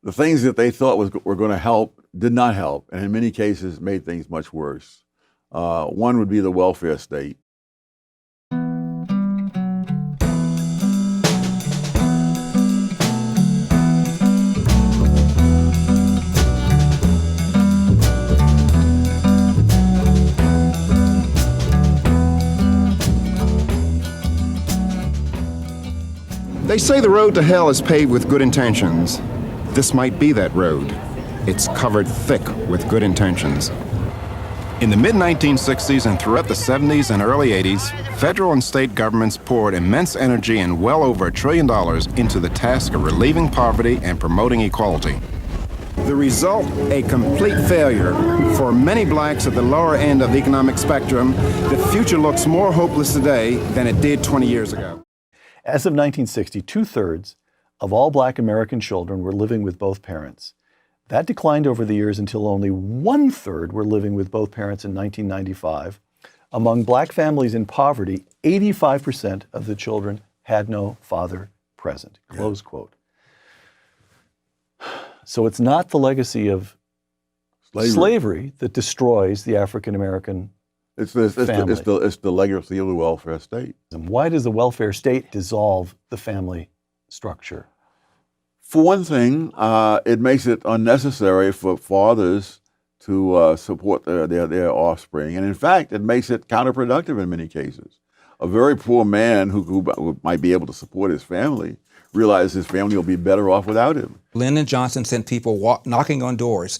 the things that they thought were going to help did not help, and in many cases made things much worse. One would be the welfare state. They say the road to hell is paved with good intentions. This might be that road. It's covered thick with good intentions. In the mid-1960s and throughout the 70s and early 80s, federal and state governments poured immense energy and well over $1 trillion into the task of relieving poverty and promoting equality. The result, a complete failure. For many blacks at the lower end of the economic spectrum, the future looks more hopeless today than it did 20 years ago. As of 1960, 2/3 of all black American children were living with both parents. That declined over the years until only 1/3 were living with both parents in 1995. Among black families in poverty, 85% of the children had no father present, close quote. So it's not the legacy of slavery that destroys the African American family. It's the legacy of the welfare state. And why does the welfare state dissolve the family structure? For one thing, it makes it unnecessary for fathers to support their offspring. And in fact, it makes it counterproductive in many cases. A very poor man who might be able to support his family realizes his family will be better off without him. Lyndon Johnson sent people knocking on doors.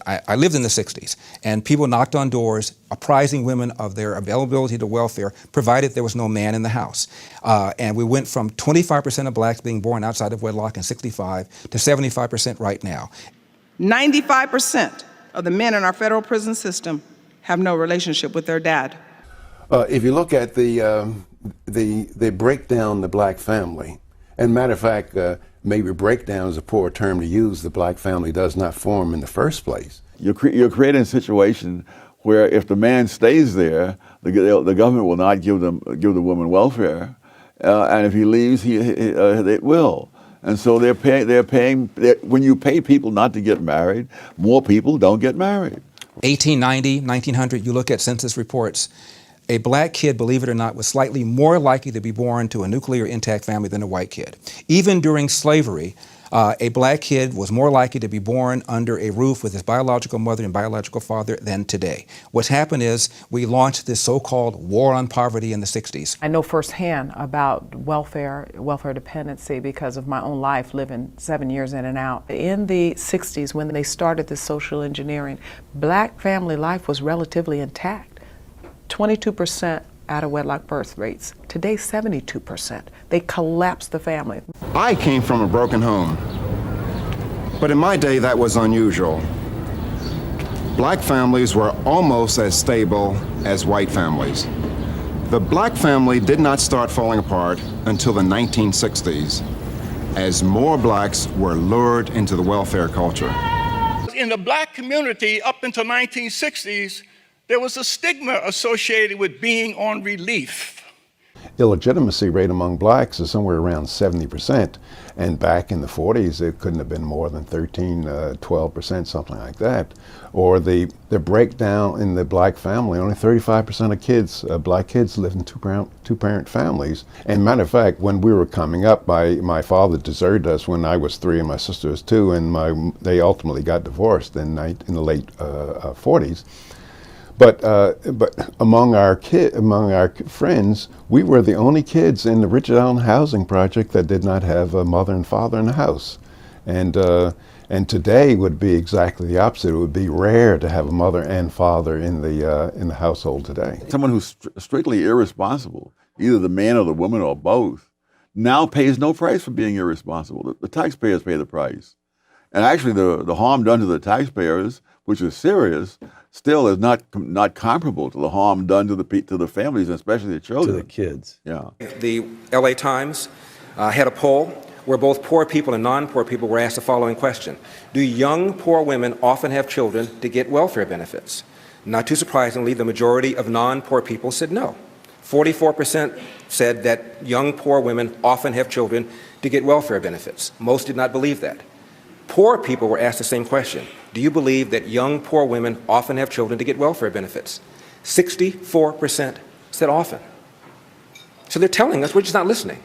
I lived in the 60s, and people knocked on doors apprising women of their availability to welfare, provided there was no man in the house. And we went from 25% of blacks being born outside of wedlock in 65 to 75% right now. 95% of the men in our federal prison system have no relationship with their dad. If you look at the breakdown the black family, and matter of fact, maybe breakdown is a poor term to use. The black family does not form in the first place. You're creating a situation where if the man stays there, the government will not give the woman welfare, and if he leaves, it will. And so they're paying. When you pay people not to get married, more people don't get married. 1890, 1900, you look at census reports. A black kid, believe it or not, was slightly more likely to be born to a nuclear intact family than a white kid. Even during slavery, a black kid was more likely to be born under a roof with his biological mother and biological father than today. What's happened is we launched this so-called war on poverty in the 60s. I know firsthand about welfare dependency because of my own life living 7 years in and out. In the 60s, when they started this social engineering, black family life was relatively intact. 22% out of wedlock birth rates. Today, 72%. They collapsed the family. I came from a broken home, but in my day that was unusual. Black families were almost as stable as white families. The black family did not start falling apart until the 1960s, as more blacks were lured into the welfare culture. In the black community up until 1960s, there was a stigma associated with being on relief. Illegitimacy rate among blacks is somewhere around 70%, and back in the 40s it couldn't have been more than 13, 12%, something like that. Or the breakdown in the black family, only 35% of kids, black kids live in two-parent families. And matter of fact, when we were coming up, my father deserted us when I was 3 and my sister was 2, and they ultimately got divorced in the late 40s. But among our friends, we were the only kids in the Richard Allen housing project that did not have a mother and father in the house, and today would be exactly the opposite. It would be rare to have a mother and father in the household today. Someone who's strictly irresponsible, either the man or the woman or both, now pays no price for being irresponsible. The taxpayers pay the price, and actually the harm done to the taxpayers, which is serious, still is not comparable to the harm done to the families, especially the children. To the kids. Yeah. The LA Times had a poll where both poor people and non-poor people were asked the following question: do young poor women often have children to get welfare benefits? Not too surprisingly, the majority of non-poor people said no. 44% said that young poor women often have children to get welfare benefits. Most did not believe that. Poor people were asked the same question. Do you believe that young poor women often have children to get welfare benefits? 64% said often. So they're telling us, we're just not listening.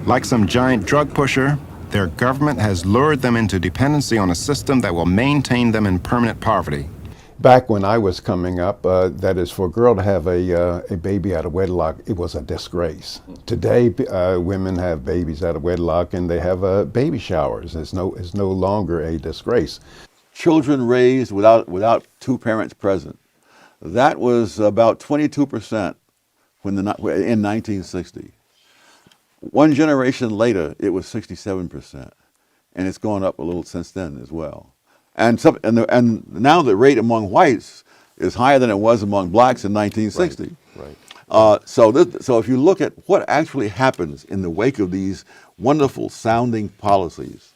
Like some giant drug pusher, their government has lured them into dependency on a system that will maintain them in permanent poverty. Back when I was coming up, that is, for a girl to have a baby out of wedlock, it was a disgrace. Today, women have babies out of wedlock and they have baby showers. It's no longer a disgrace. Children raised without two parents present. That was about 22% in 1960. One generation later, it was 67%, and it's gone up a little since then as well. And now the rate among whites is higher than it was among blacks in 1960. Right. So if you look at what actually happens in the wake of these wonderful sounding policies,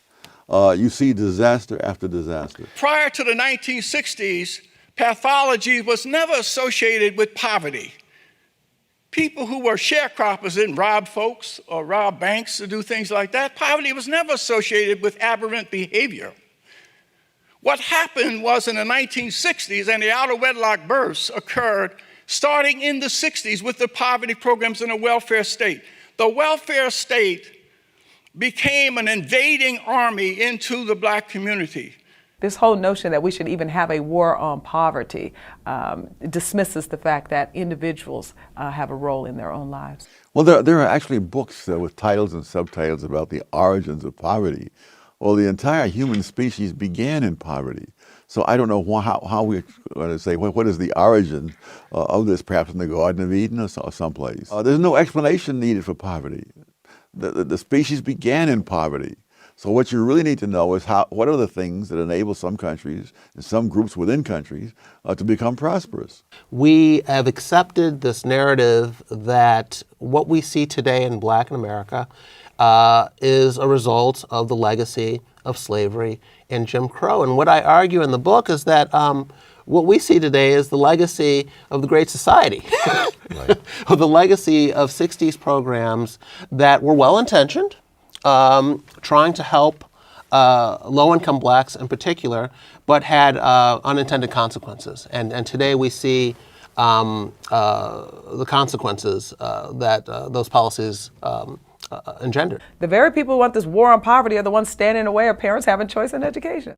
you see disaster after disaster. Prior to the 1960s, pathology was never associated with poverty. People who were sharecroppers didn't rob folks or rob banks to do things like that. Poverty was never associated with aberrant behavior. What happened was in the 1960s, and the out-of-wedlock births occurred starting in the 60s with the poverty programs in the welfare state. The welfare state became an invading army into the black community. This whole notion that we should even have a war on poverty dismisses the fact that individuals have a role in their own lives. Well, there are actually books with titles and subtitles about the origins of poverty. Well, the entire human species began in poverty. So I don't know how we're going to say, what is the origin of this, perhaps in the Garden of Eden or someplace. There's no explanation needed for poverty. The species began in poverty. So what you really need to know is what are the things that enable some countries and some groups within countries to become prosperous. We have accepted this narrative that what we see today in Black America is a result of the legacy of slavery and Jim Crow. And what I argue in the book is that what we see today is the legacy of the Great Society, of the legacy of 60s programs that were well-intentioned, trying to help low-income blacks in particular, but had unintended consequences. And today we see the consequences that those policies engendered. The very people who want this war on poverty are the ones standing in the way of parents having choice in education.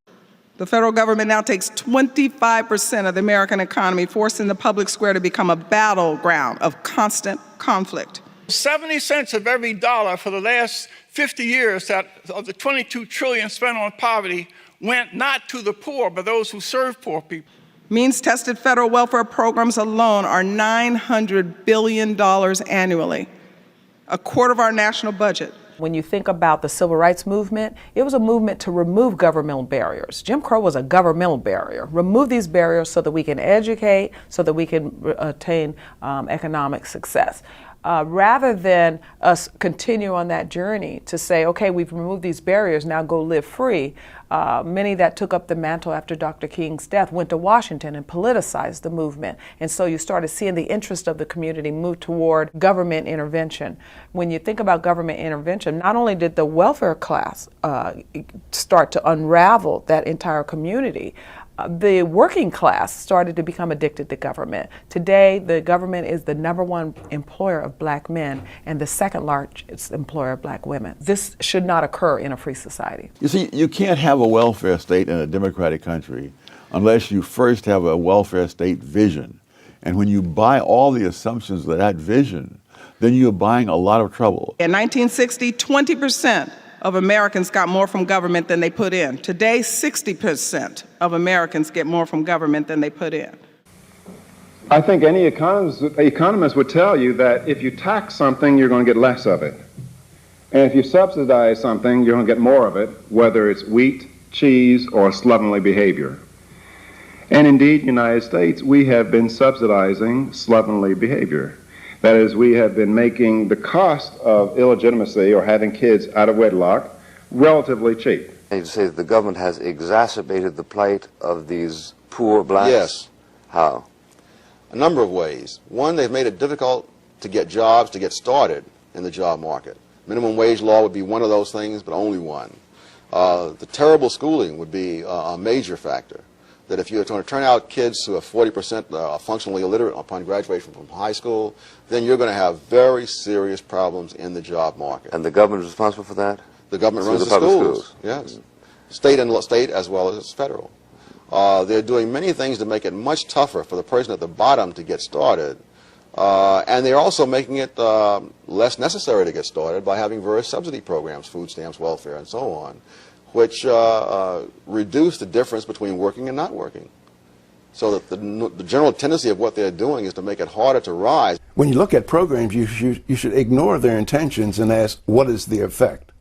The federal government now takes 25% of the American economy, forcing the public square to become a battleground of constant conflict. 70 cents of every dollar for the last 50 years of the 22 trillion spent on poverty went not to the poor, but those who serve poor people. Means-tested federal welfare programs alone are $900 billion annually, a quarter of our national budget. When you think about the civil rights movement, it was a movement to remove governmental barriers. Jim Crow was a governmental barrier. Remove these barriers so that we can educate, so that we can attain economic success. Rather than us continue on that journey to say, okay, we've removed these barriers, now go live free. Many that took up the mantle after Dr. King's death went to Washington and politicized the movement. And so you started seeing the interest of the community move toward government intervention. When you think about government intervention, not only did the welfare class start to unravel that entire community, the working class started to become addicted to government. Today, the government is the #1 employer of black men and the second largest employer of black women. This should not occur in a free society. You see, you can't have a welfare state in a democratic country unless you first have a welfare state vision. And when you buy all the assumptions of that vision, then you're buying a lot of trouble. In 1960, 20% of Americans got more from government than they put in. Today, 60% of Americans get more from government than they put in. I think any economist would tell you that if you tax something, you're going to get less of it. And if you subsidize something, you're going to get more of it, whether it's wheat, cheese, or slovenly behavior. And indeed, United States, we have been subsidizing slovenly behavior. That is, we have been making the cost of illegitimacy or having kids out of wedlock relatively cheap. I need to say that the government has exacerbated the plight of these poor blacks. Yes. How? A number of ways. One, they've made it difficult to get jobs, to get started in the job market. Minimum wage law would be one of those things, but only one. The terrible schooling would be a major factor. That if you're going to turn out kids who are 40% functionally illiterate upon graduation from high school, then you're going to have very serious problems in the job market. And the government is responsible for that? The government Through runs the the public schools. Yes. State as well as federal. They're doing many things to make it much tougher for the person at the bottom to get started. And they're also making it less necessary to get started by having various subsidy programs, food stamps, welfare, and so on, which reduce the difference between working and not working. So that the general tendency of what they're doing is to make it harder to rise. When you look at programs, you should ignore their intentions and ask, what is the effect?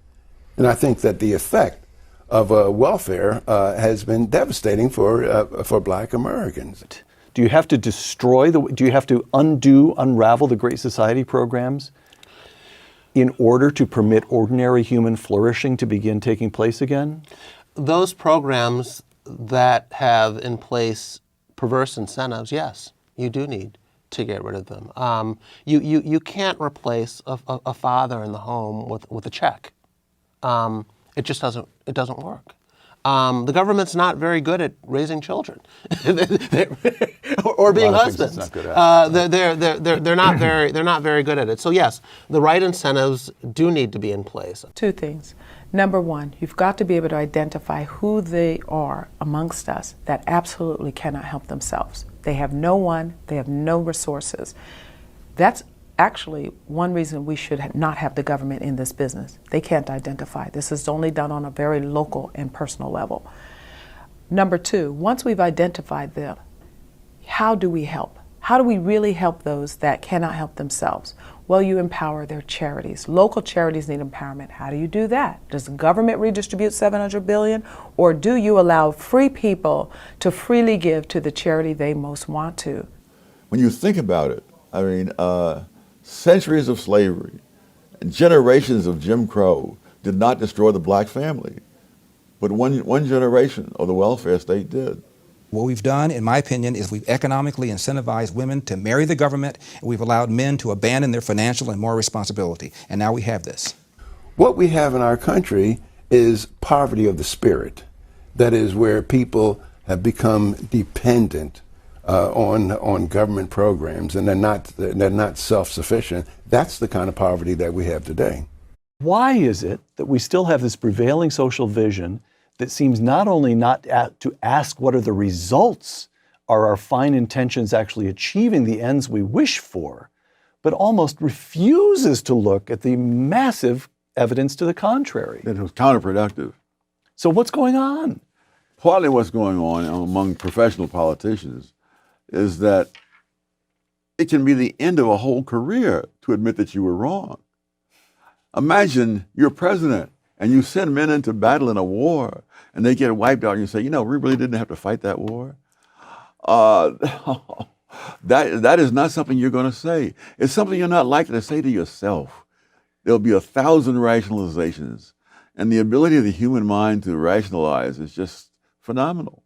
And I think that the effect of welfare has been devastating for black Americans. Do you have to do you have to unravel the Great Society programs in order to permit ordinary human flourishing to begin taking place again? Those programs that have in place perverse incentives, yes, you do need to get rid of them. You can't replace a father in the home with a check. It just doesn't work. The government's not very good at raising children, or being husbands. They're not very good at it. So yes, the right incentives do need to be in place. Two things. Number one, you've got to be able to identify who they are amongst us that absolutely cannot help themselves. They have no one, they have no resources. That's actually one reason we should not have the government in this business. They can't identify. This is only done on a very local and personal level. Number two, once we've identified them, how do we help? How do we really help those that cannot help themselves? Well, you empower their charities. Local charities need empowerment. How do you do that? Does the government redistribute $700 billion, or do you allow free people to freely give to the charity they most want to? When you think about it, I mean, centuries of slavery and generations of Jim Crow did not destroy the black family, but one generation of the welfare state did. What we've done, in my opinion, is we've economically incentivized women to marry the government, and we've allowed men to abandon their financial and moral responsibility. And now we have this. What we have in our country is poverty of the spirit. That is where people have become dependent on government programs, and they're not self-sufficient. That's the kind of poverty that we have today. Why is it that we still have this prevailing social vision that seems not only not to ask what are the results, are our fine intentions actually achieving the ends we wish for, but almost refuses to look at the massive evidence to the contrary? It was counterproductive. So what's going on? Partly what's going on among professional politicians is that it can be the end of a whole career to admit that you were wrong. Imagine you're president and you send men into battle in a war and they get wiped out and you say, you know, we really didn't have to fight that war. That is not something you're going to say. It's something you're not likely to say to yourself. There'll be 1,000 rationalizations, and the ability of the human mind to rationalize is just phenomenal.